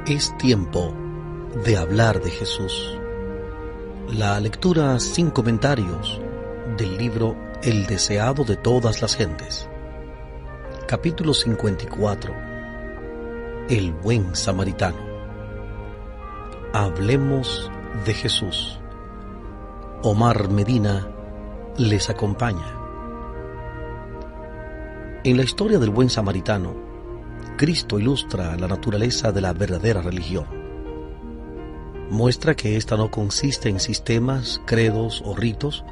Es tiempo de hablar de Jesús. La lectura sin comentarios del libro El deseado de todas las gentes. Capítulo 54. El buen samaritano. Hablemos de Jesús. Omar Medina les acompaña. En la historia del buen samaritano, Cristo ilustra la naturaleza de la verdadera religión. Muestra que ésta no consiste en sistemas, credos o ritos,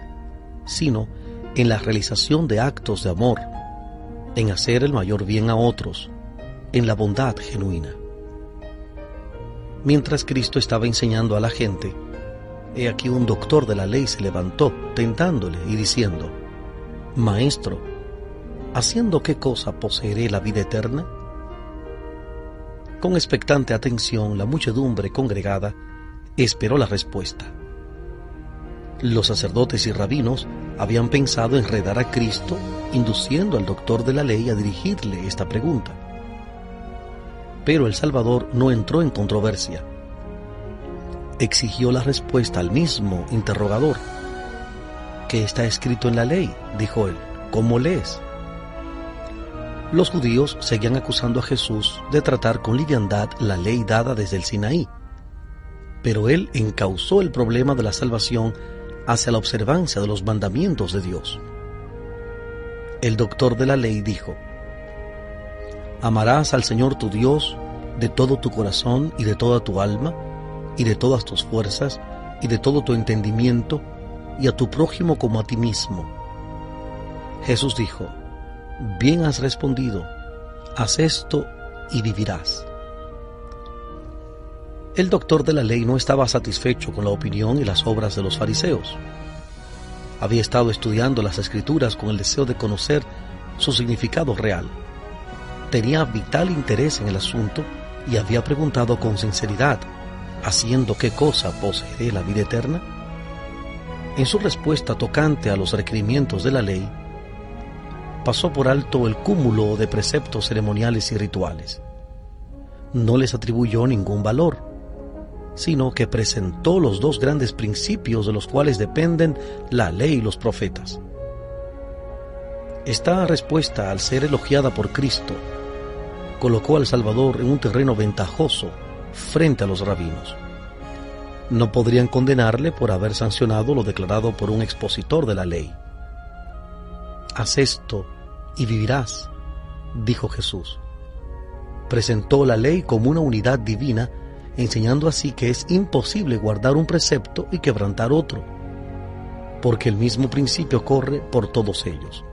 sino en la realización de actos de amor, en hacer el mayor bien a otros, en la bondad genuina. Mientras Cristo estaba enseñando a la gente, he aquí un doctor de la ley se levantó, tentándole y diciendo: Maestro, ¿haciendo qué cosa poseeré la vida eterna? Con expectante atención, la muchedumbre congregada esperó la respuesta. Los sacerdotes y rabinos habían pensado enredar a Cristo, induciendo al doctor de la ley a dirigirle esta pregunta. Pero el Salvador no entró en controversia. Exigió la respuesta al mismo interrogador. ¿Qué está escrito en la ley?, dijo él. ¿Cómo lees? Los judíos seguían acusando a Jesús de tratar con liviandad la ley dada desde el Sinaí, pero él encauzó el problema de la salvación hacia la observancia de los mandamientos de Dios. El doctor de la ley dijo: Amarás al Señor tu Dios de todo tu corazón y de toda tu alma y de todas tus fuerzas y de todo tu entendimiento, y a tu prójimo como a ti mismo. Jesús dijo: Bien has respondido, haz esto y vivirás. El doctor de la ley no estaba satisfecho con la opinión y las obras de los fariseos. Había estado estudiando las Escrituras con el deseo de conocer su significado real. Tenía vital interés en el asunto y había preguntado con sinceridad: ¿haciendo qué cosa poseeré la vida eterna? En su respuesta tocante a los requerimientos de la ley, pasó por alto el cúmulo de preceptos ceremoniales y rituales. No les atribuyó ningún valor, sino que presentó los dos grandes principios de los cuales dependen la ley y los profetas. Esta respuesta, al ser elogiada por Cristo, colocó al Salvador en un terreno ventajoso frente a los rabinos. No podrían condenarle por haber sancionado lo declarado por un expositor de la ley. Haz esto y vivirás, dijo Jesús. Presentó la ley como una unidad divina, enseñando así que es imposible guardar un precepto y quebrantar otro, porque el mismo principio corre por todos ellos.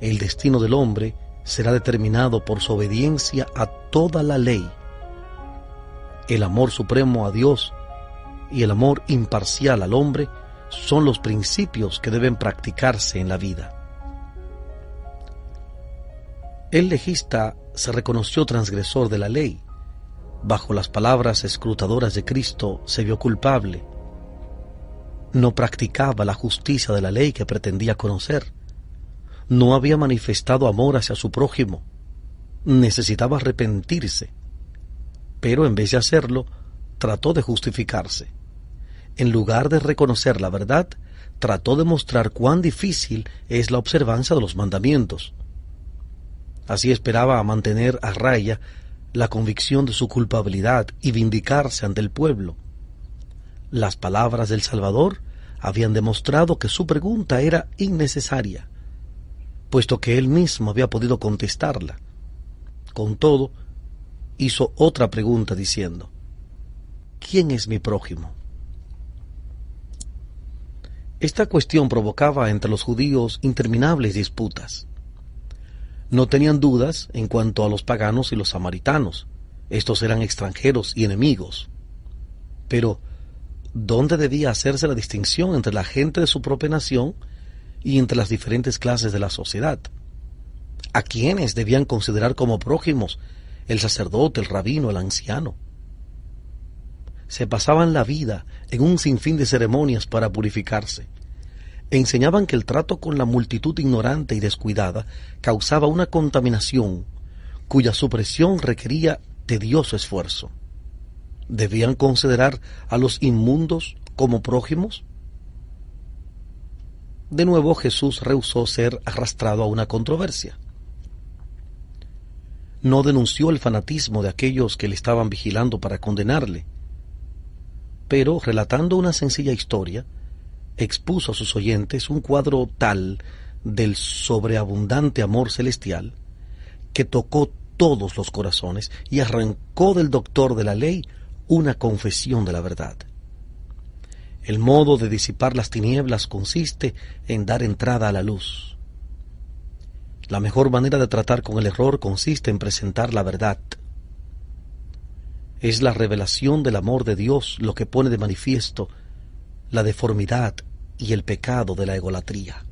El destino del hombre será determinado por su obediencia a toda la ley. El amor supremo a Dios y el amor imparcial al hombre son los principios que deben practicarse en la vida. El legista se reconoció transgresor de la ley. Bajo las palabras escrutadoras de Cristo se vio culpable. No practicaba la justicia de la ley que pretendía conocer. No había manifestado amor hacia su prójimo. Necesitaba arrepentirse. Pero en vez de hacerlo, trató de justificarse. En lugar de reconocer la verdad, trató de mostrar cuán difícil es la observancia de los mandamientos. Así esperaba mantener a raya la convicción de su culpabilidad y vindicarse ante el pueblo. Las palabras del Salvador habían demostrado que su pregunta era innecesaria, puesto que él mismo había podido contestarla. Con todo, hizo otra pregunta diciendo: ¿quién es mi prójimo? Esta cuestión provocaba entre los judíos interminables disputas. No tenían dudas en cuanto a los paganos y los samaritanos. Estos eran extranjeros y enemigos. Pero, ¿dónde debía hacerse la distinción entre la gente de su propia nación y entre las diferentes clases de la sociedad? ¿A quiénes debían considerar como prójimos? El sacerdote, el rabino, el anciano. Se pasaban la vida en un sinfín de ceremonias para purificarse. Enseñaban que el trato con la multitud ignorante y descuidada causaba una contaminación cuya supresión requería tedioso esfuerzo. ¿Debían considerar a los inmundos como prójimos? De nuevo Jesús rehusó ser arrastrado a una controversia. No denunció el fanatismo de aquellos que le estaban vigilando para condenarle, pero, relatando una sencilla historia, expuso a sus oyentes un cuadro tal del sobreabundante amor celestial que tocó todos los corazones y arrancó del doctor de la ley una confesión de la verdad. El modo de disipar las tinieblas consiste en dar entrada a la luz. La mejor manera de tratar con el error consiste en presentar la verdad. Es la revelación del amor de Dios lo que pone de manifiesto la deformidad y el pecado de la egolatría.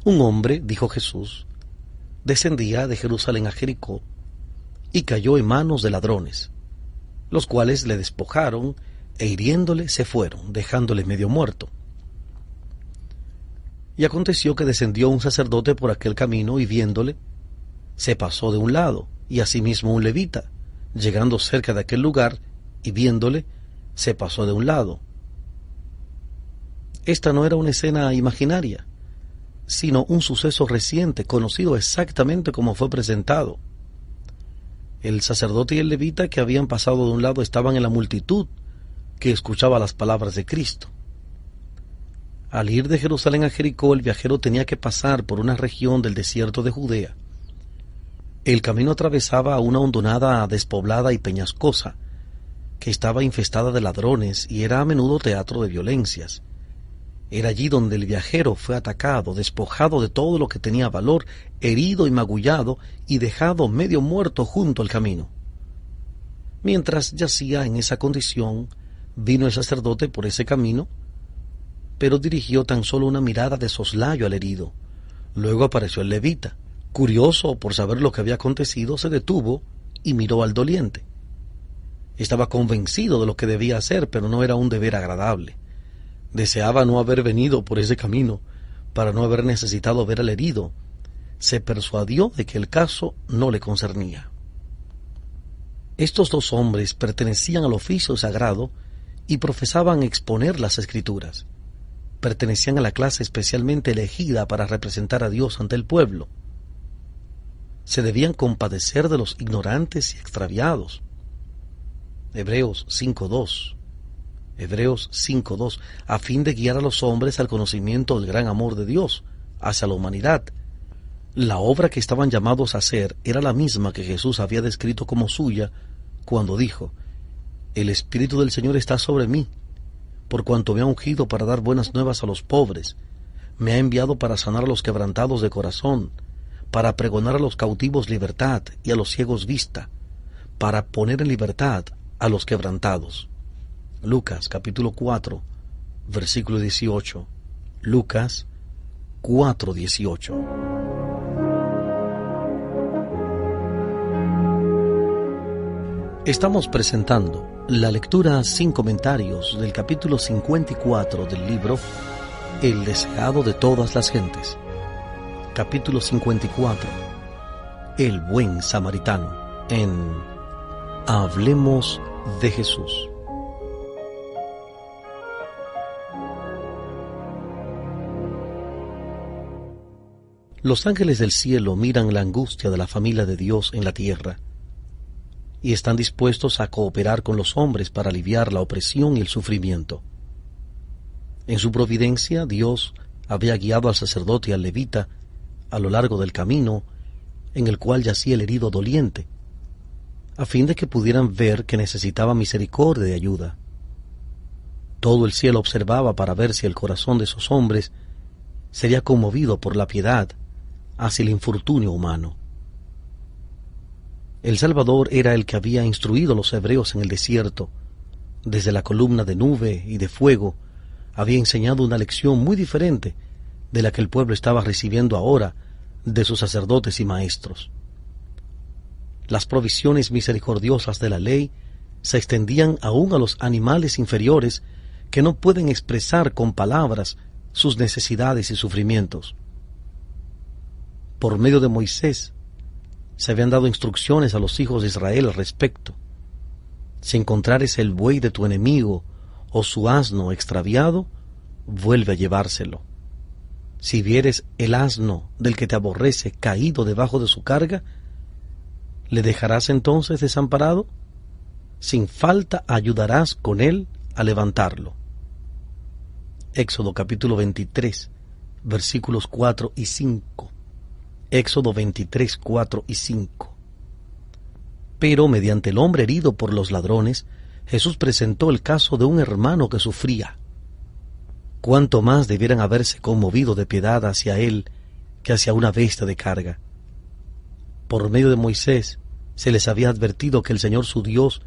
Un hombre, dijo Jesús, descendía de Jerusalén a Jericó y cayó en manos de ladrones, los cuales le despojaron e hiriéndole se fueron, dejándole medio muerto. Y aconteció que descendió un sacerdote por aquel camino y viéndole, se pasó de un lado, y asimismo un levita, llegando cerca de aquel lugar y viéndole, se pasó de un lado. Esta no era una escena imaginaria, sino un suceso reciente, conocido exactamente como fue presentado. El sacerdote y el levita que habían pasado de un lado estaban en la multitud que escuchaba las palabras de Cristo. Al ir de Jerusalén a Jericó, el viajero tenía que pasar por una región del desierto de Judea. El camino atravesaba una hondonada despoblada y peñascosa, que estaba infestada de ladrones y era a menudo teatro de violencias. Era allí donde el viajero fue atacado, despojado de todo lo que tenía valor, herido y magullado y dejado medio muerto junto al camino. Mientras yacía en esa condición, vino el sacerdote por ese camino, pero dirigió tan solo una mirada de soslayo al herido. Luego apareció el levita. Curioso por saber lo que había acontecido, se detuvo y miró al doliente. Estaba convencido de lo que debía hacer, pero no era un deber agradable. Deseaba no haber venido por ese camino, para no haber necesitado ver al herido. Se persuadió de que el caso no le concernía. Estos dos hombres pertenecían al oficio sagrado y profesaban exponer las Escrituras. Pertenecían a la clase especialmente elegida para representar a Dios ante el pueblo. Se debían compadecer de los ignorantes y extraviados. Hebreos 5:2. Hebreos 5:2, a fin de guiar a los hombres al conocimiento del gran amor de Dios hacia la humanidad. La obra que estaban llamados a hacer era la misma que Jesús había descrito como suya cuando dijo: «El Espíritu del Señor está sobre mí, por cuanto me ha ungido para dar buenas nuevas a los pobres, me ha enviado para sanar a los quebrantados de corazón, para pregonar a los cautivos libertad y a los ciegos vista, para poner en libertad a los quebrantados». Lucas capítulo 4, versículo 18. Lucas 4:18. Estamos presentando la lectura sin comentarios del capítulo 54 del libro El deseado de todas las gentes. Capítulo 54. El buen samaritano, en Hablemos de Jesús. Los ángeles del cielo miran la angustia de la familia de Dios en la tierra y están dispuestos a cooperar con los hombres para aliviar la opresión y el sufrimiento. En su providencia, Dios había guiado al sacerdote y al levita a lo largo del camino en el cual yacía el herido doliente, a fin de que pudieran ver que necesitaba misericordia y ayuda. Todo el cielo observaba para ver si el corazón de esos hombres sería conmovido por la piedad hacia el infortunio humano. El Salvador era el que había instruido a los hebreos en el desierto. Desde la columna de nube y de fuego había enseñado una lección muy diferente de la que el pueblo estaba recibiendo ahora de sus sacerdotes y maestros. Las provisiones misericordiosas de la ley se extendían aún a los animales inferiores que no pueden expresar con palabras sus necesidades y sufrimientos. Por medio de Moisés, Se habían dado instrucciones a los hijos de Israel al respecto. Si encontrares el buey de tu enemigo o su asno extraviado, vuelve a llevárselo. Si vieres el asno del que te aborrece caído debajo de su carga, ¿le dejarás entonces desamparado? Sin falta ayudarás con él a levantarlo. Éxodo capítulo 23, versículos 4 y 5. Éxodo 23, 4 y 5. Pero mediante el hombre herido por los ladrones, Jesús presentó el caso de un hermano que sufría. Cuánto más debieran haberse conmovido de piedad hacia él que hacia una bestia de carga. Por medio de Moisés se les había advertido que el Señor su Dios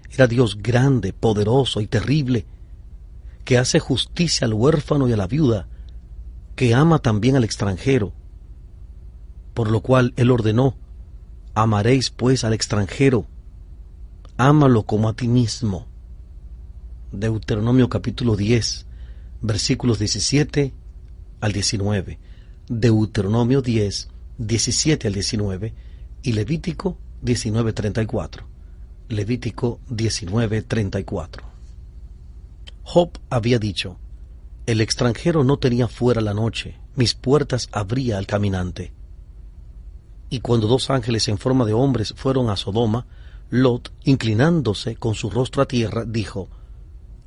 era Dios grande, poderoso y terrible, que hace justicia al huérfano y a la viuda, que ama también al extranjero. Por lo cual él ordenó: amaréis pues al extranjero, ámalo como a ti mismo. Deuteronomio capítulo 10, versículos 17 al 19. Deuteronomio 10, 17 al 19 y Levítico 19, 34. Levítico 19, 34. Job había dicho: el extranjero no tenía fuera la noche, mis puertas abría al caminante. Y cuando dos ángeles en forma de hombres fueron a Sodoma, Lot, inclinándose con su rostro a tierra, dijo: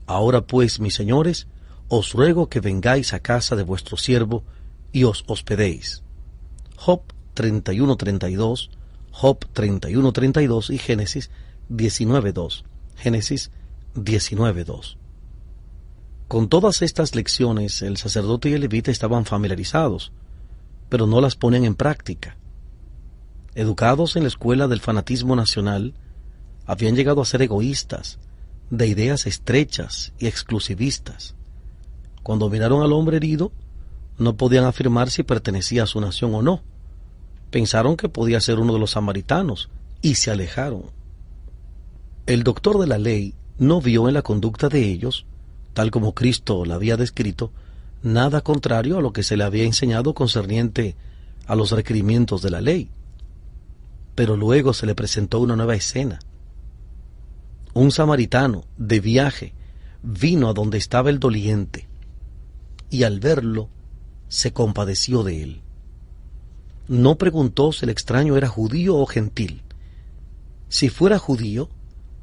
ahora pues, mis señores, os ruego que vengáis a casa de vuestro siervo y os hospedéis. Job 31:32, Job 31:32 y Génesis 19:2. Génesis 19:2. Con todas estas lecciones el sacerdote y el levita estaban familiarizados, pero no las ponían en práctica. Educados en la escuela del fanatismo nacional, habían llegado a ser egoístas, de ideas estrechas y exclusivistas. Cuando miraron al hombre herido, no podían afirmar si pertenecía a su nación o no. Pensaron que podía ser uno de los samaritanos y se alejaron. El doctor de la ley no vio en la conducta de ellos, tal como Cristo la había descrito, nada contrario a lo que se le había enseñado concerniente a los requerimientos de la ley. Pero luego se le presentó una nueva escena. Un samaritano de viaje vino a donde estaba el doliente y al verlo se compadeció de él. No preguntó si el extraño era judío o gentil. Si fuera judío,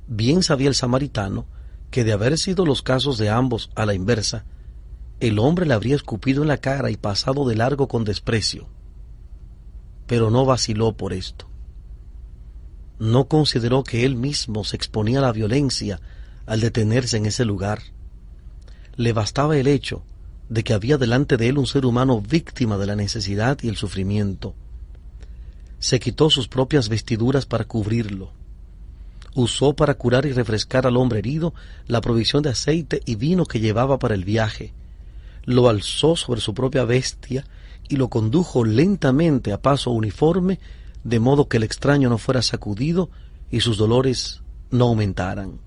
bien sabía el samaritano que de haber sido los casos de ambos a la inversa, el hombre le habría escupido en la cara y pasado de largo con desprecio. Pero no vaciló por esto. No consideró que él mismo se exponía a la violencia al detenerse en ese lugar. Le bastaba el hecho de que había delante de él un ser humano víctima de la necesidad y el sufrimiento. Se quitó sus propias vestiduras para cubrirlo. Usó para curar y refrescar al hombre herido la provisión de aceite y vino que llevaba para el viaje. Lo alzó sobre su propia bestia y lo condujo lentamente a paso uniforme, de modo que el extraño no fuera sacudido y sus dolores no aumentaran.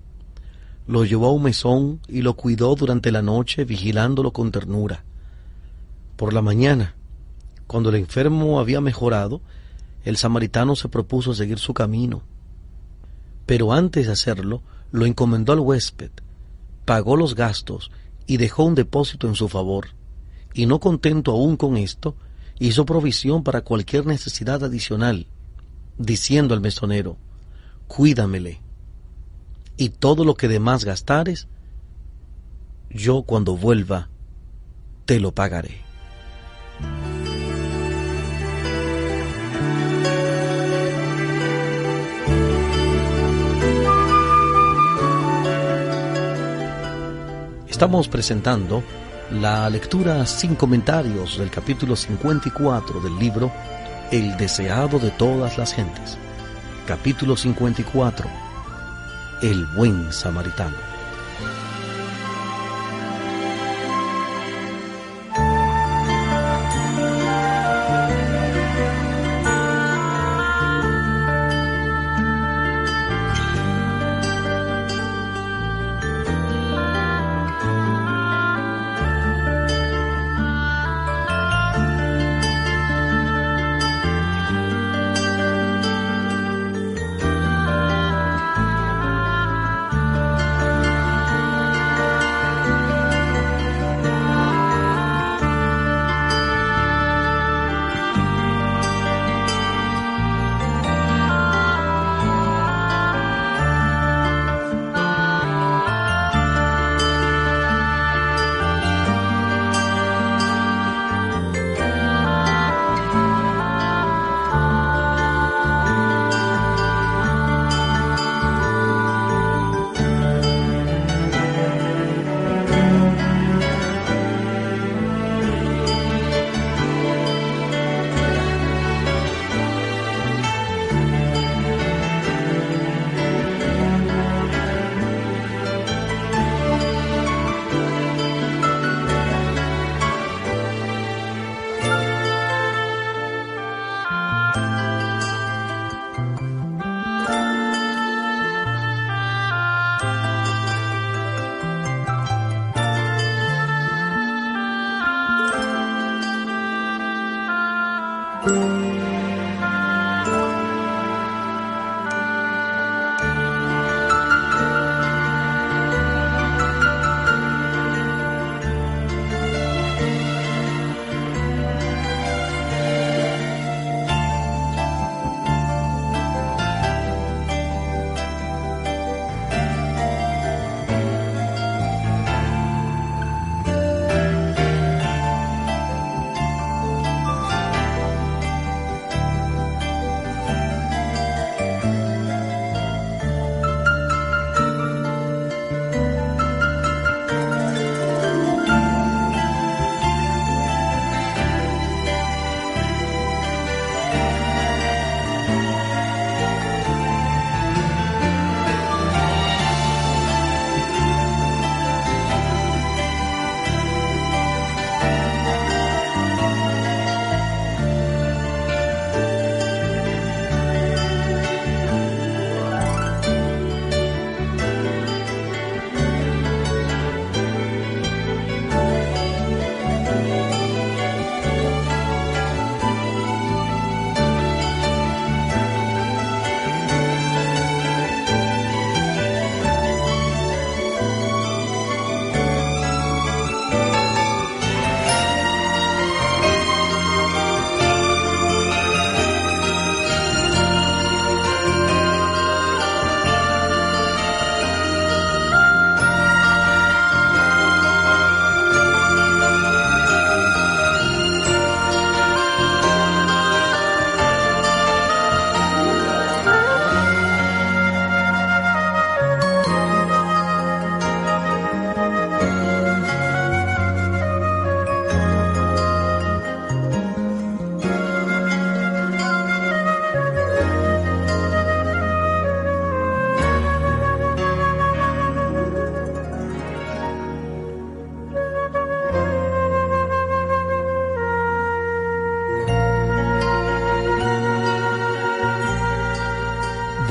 Lo llevó a un mesón y lo cuidó durante la noche, vigilándolo con ternura. Por la mañana, cuando el enfermo había mejorado, el samaritano se propuso seguir su camino. Pero antes de hacerlo, lo encomendó al huésped, pagó los gastos y dejó un depósito en su favor. Y no contento aún con esto, hizo provisión para cualquier necesidad adicional, diciendo al mesonero: cuídamele, y todo lo que de más gastares, yo cuando vuelva te lo pagaré. Estamos presentando la lectura sin comentarios del capítulo 54 del libro El deseado de todas las gentes. Capítulo 54. El buen samaritano.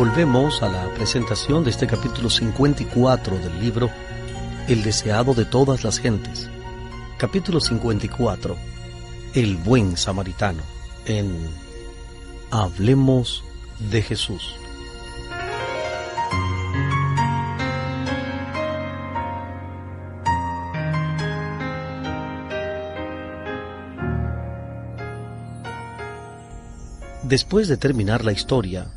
Volvemos a la presentación de este capítulo 54 del libro El deseado de todas las gentes. Capítulo 54, El buen samaritano, en Hablemos de Jesús. Después de terminar la historia,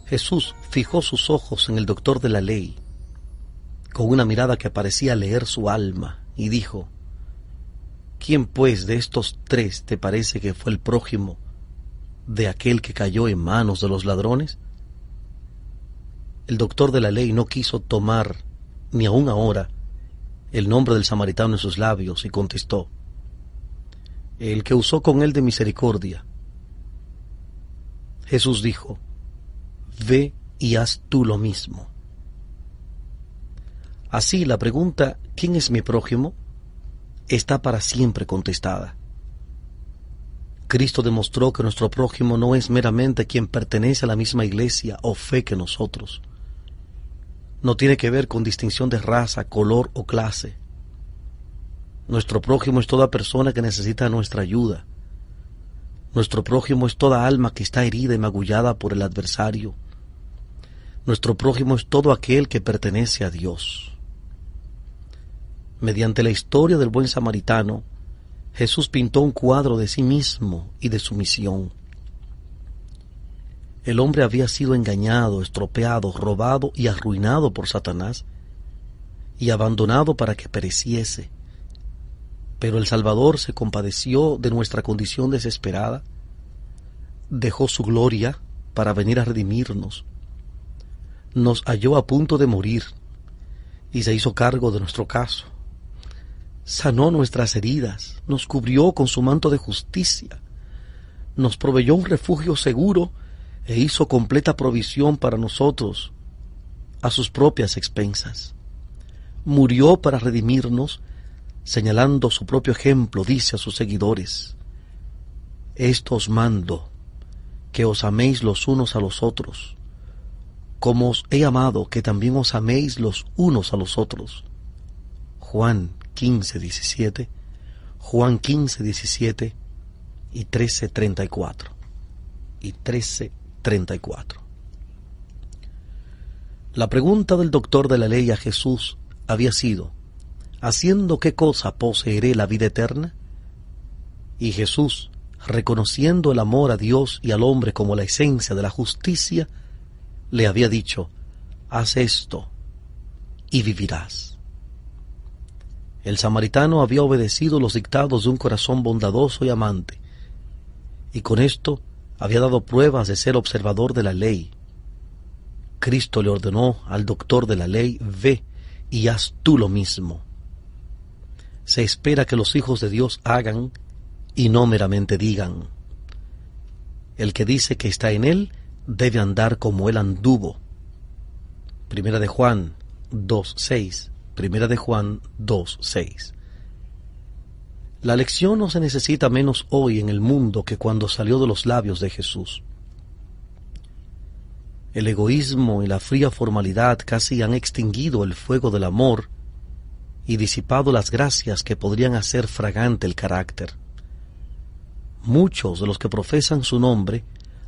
Jesús fijó sus ojos en el doctor de la ley, con una mirada que parecía leer su alma, y dijo: ¿Quién pues de estos tres te parece que fue el prójimo de aquel que cayó en manos de los ladrones? El doctor de la ley no quiso tomar, ni aun ahora, el nombre del samaritano en sus labios, y contestó: el que usó con él de misericordia. Jesús dijo: ve y haz tú lo mismo. Así la pregunta ¿quién es mi prójimo? Está para siempre contestada. Cristo demostró que nuestro prójimo no es meramente quien pertenece a la misma iglesia o fe que nosotros. No tiene que ver con distinción de raza, color o clase. Nuestro prójimo es toda persona que necesita nuestra ayuda. Nuestro prójimo es toda alma que está herida y magullada por el adversario. Nuestro prójimo es todo aquel que pertenece a Dios. Mediante la historia del buen samaritano, Jesús pintó un cuadro de sí mismo y de su misión. El hombre había sido engañado, estropeado, robado y arruinado por Satanás, y abandonado para que pereciese. Pero el Salvador se compadeció de nuestra condición desesperada, dejó su gloria para venir a redimirnos, nos halló a punto de morir y se hizo cargo de nuestro caso. Sanó nuestras heridas, nos cubrió con su manto de justicia, nos proveyó un refugio seguro e hizo completa provisión para nosotros a sus propias expensas. Murió para redimirnos, señalando su propio ejemplo, dice a sus seguidores: esto os mando, que os améis los unos a los otros, como os he amado, que también os améis los unos a los otros. Juan 15:17, Juan 15:17 y 13:34 y 13:34. La pregunta del doctor de la ley a Jesús había sido: ¿haciendo qué cosa poseeré la vida eterna? Y Jesús, reconociendo el amor a Dios y al hombre como la esencia de la justicia, le había dicho: haz esto y vivirás. El samaritano había obedecido los dictados de un corazón bondadoso y amante, y con esto había dado pruebas de ser observador de la ley. Cristo le ordenó al doctor de la ley: ve y haz tú lo mismo. Se espera que los hijos de Dios hagan y no meramente digan. El que dice que está en él debe andar como él anduvo. Primera de Juan 2:6. Primera de Juan 2:6. La lección no se necesita menos hoy en el mundo que cuando salió de los labios de Jesús. El egoísmo y la fría formalidad casi han extinguido el fuego del amor y disipado las gracias que podrían hacer fragante el carácter. Muchos de los que profesan su nombre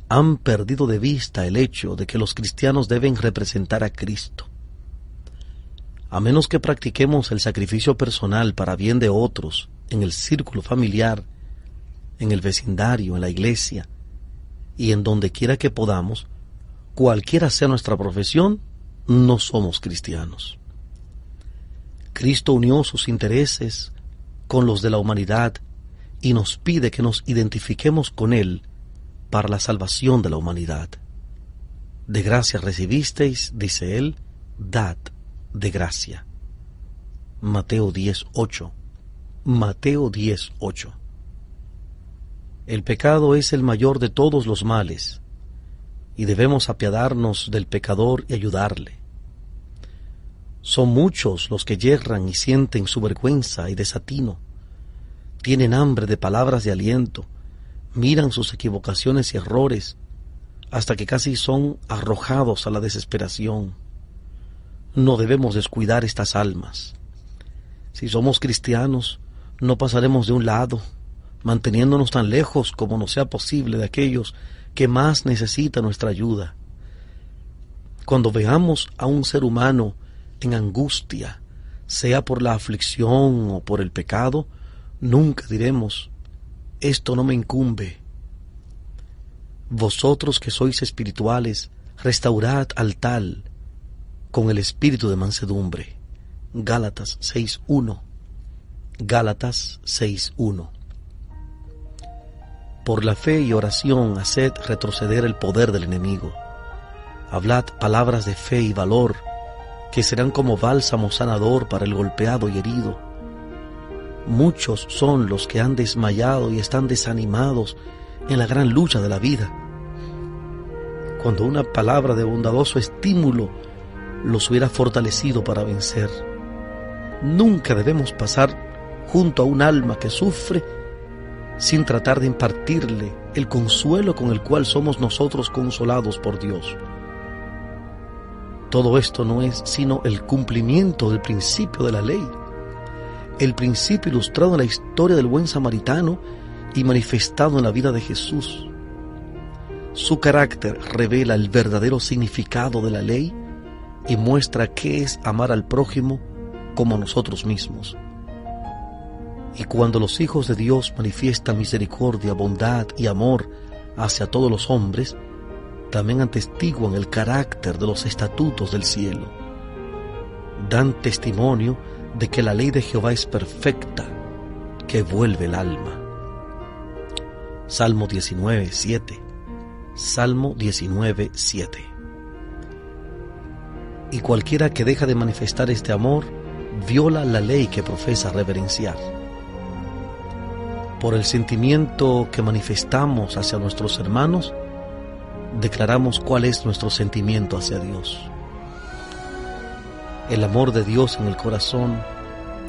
han perdido de vista el hecho de que los cristianos deben representar a Cristo. A menos que practiquemos el sacrificio personal para bien de otros en el círculo familiar, en el vecindario, en la iglesia y en donde quiera que podamos, cualquiera sea nuestra profesión, no somos cristianos. Cristo unió sus intereses con los de la humanidad y nos pide que nos identifiquemos con Él para la salvación de la humanidad. De gracia recibisteis, dice Él, dad de gracia. Mateo 10:8. Mateo 10:8. El pecado es el mayor de todos los males, y debemos apiadarnos del pecador y ayudarle. Son muchos los que yerran y sienten su vergüenza y desatino. Tienen hambre de palabras de aliento, miran sus equivocaciones y errores, hasta que casi son arrojados a la desesperación. No debemos descuidar estas almas. Si somos cristianos, no pasaremos de un lado, manteniéndonos tan lejos como nos sea posible de aquellos que más necesitan nuestra ayuda. Cuando veamos a un ser humano en angustia, sea por la aflicción o por el pecado, nunca diremos: esto no me incumbe. Vosotros que sois espirituales, restaurad al tal con el espíritu de mansedumbre. Gálatas 6:1. Gálatas 6:1. Por la fe y oración haced retroceder el poder del enemigo. Hablad palabras de fe y valor, que serán como bálsamo sanador para el golpeado y herido. Muchos son los que han desmayado y están desanimados en la gran lucha de la vida. Cuando una palabra de bondadoso estímulo los hubiera fortalecido para vencer. Nunca debemos pasar junto a un alma que sufre sin tratar de impartirle el consuelo con el cual somos nosotros consolados por Dios. Todo esto no es sino el cumplimiento del principio de la ley, el principio ilustrado en la historia del buen samaritano y manifestado en la vida de Jesús. Su carácter revela el verdadero significado de la ley y muestra qué es amar al prójimo como a nosotros mismos. Y cuando los hijos de Dios manifiestan misericordia, bondad y amor hacia todos los hombres, también atestiguan el carácter de los estatutos del cielo. Dan testimonio de que la ley de Jehová es perfecta, que vuelve el alma. Salmo 19:7. Salmo 19:7. Y cualquiera que deja de manifestar este amor, viola la ley que profesa reverenciar. Por el sentimiento que manifestamos hacia nuestros hermanos, declaramos cuál es nuestro sentimiento hacia Dios. El amor de Dios en el corazón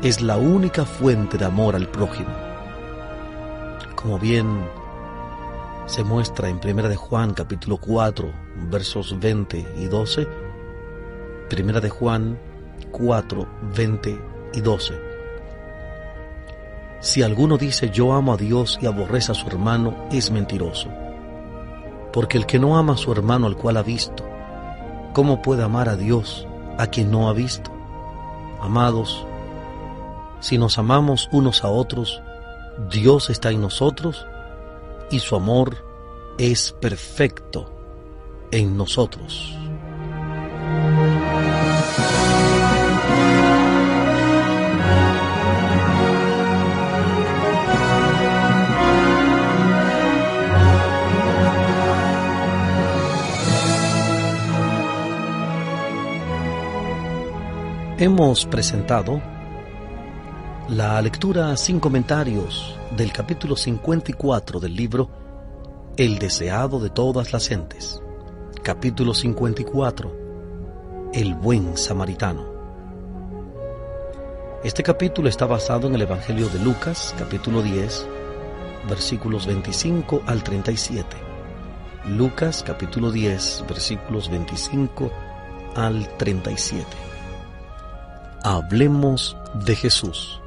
es la única fuente de amor al prójimo. Como bien se muestra en 1 de Juan capítulo 4, versos 20 y 12, 1 de Juan 4, 20 y 12. Si alguno dice yo amo a Dios y aborrece a su hermano, es mentiroso. Porque el que no ama a su hermano al cual ha visto, ¿cómo puede amar a Dios a quien no ha visto? Amados, si nos amamos unos a otros, Dios está en nosotros y su amor es perfecto en nosotros. Hemos presentado la lectura sin comentarios del capítulo 54 del libro El deseado de todas las gentes. Capítulo 54. El buen samaritano. Este capítulo está basado en el Evangelio de Lucas, capítulo 10, versículos 25 al 37. Lucas, capítulo 10, versículos 25 al 37. Hablemos de Jesús.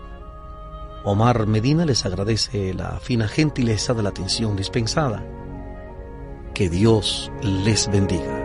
Omar Medina les agradece la fina gentileza de la atención dispensada. Que Dios les bendiga.